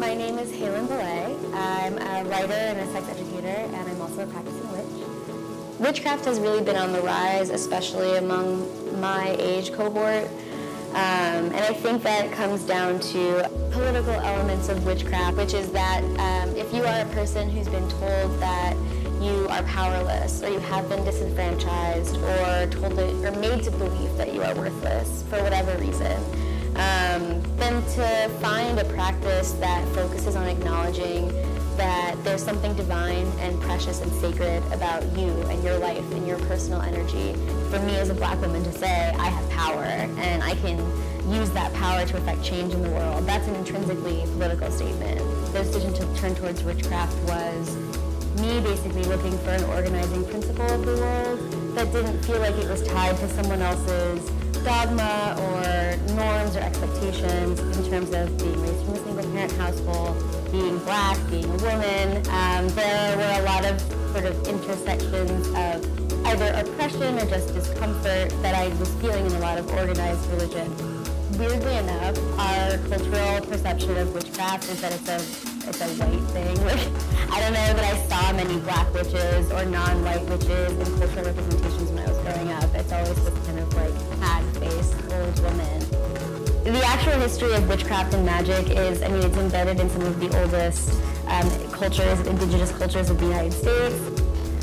My name is Haylin Belay. I'm a writer and a sex educator, and I'm also a practicing witch. Witchcraft has really been on the rise, especially among my age cohort. And I think that comes down to political elements of witchcraft, which is that if you are a person who's been told that you are powerless, or you have been disenfranchised, or told or made to believe that you are worthless for whatever reason, then to find a practice that focuses on acknowledging that there's something divine and precious and sacred about you and your life and your personal energy. For me as a Black woman to say, I have power and I can use that power to affect change in the world, that's an intrinsically political statement. The decision to turn towards witchcraft was me basically looking for an organizing principle of the world that didn't feel like it was tied to someone else's dogma or norms or expectations in terms of being raised from a single-parent household, being Black, being a woman. There were a lot of sort of intersections of either oppression or just discomfort that I was feeling in a lot of organized religion. Weirdly enough, our cultural perception of witchcraft is that it's a white thing. I don't know that I saw many Black witches or non-white witches in cultural representations when I was growing up. It's always this kind of like hag-faced old woman. The actual history of witchcraft and magic is, it's embedded in some of the oldest cultures, indigenous cultures of the United States.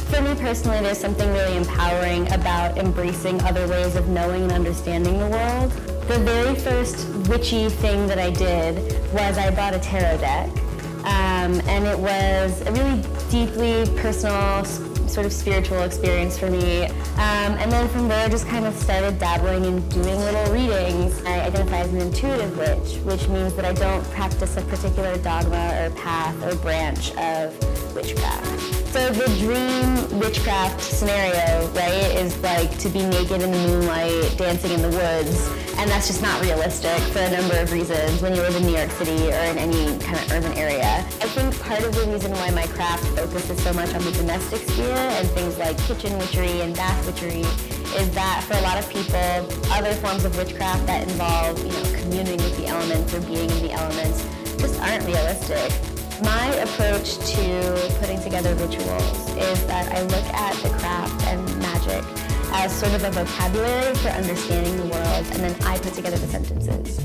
For me personally, there's something really empowering about embracing other ways of knowing and understanding the world. The very first witchy thing that I did was I bought a tarot deck. And it was a really deeply personal, sort of spiritual experience for me. And then from there, just kind of started dabbling in doing little readings. I identify as an intuitive witch, which means that I don't practice a particular dogma or path or branch of witchcraft. So the dream witchcraft scenario, right, is like to be naked in the moonlight, dancing in the woods, and that's just not realistic for a number of reasons when you live in New York City or in any kind of urban area. I think part of the reason why my craft focuses so much on the domestic sphere and things like kitchen witchery and bath witchery is that for a lot of people, other forms of witchcraft that involve, communing with the elements or being in the elements just aren't realistic. My approach to putting together rituals is that I look at the craft and magic as sort of a vocabulary for understanding the world, and then I put together the sentences.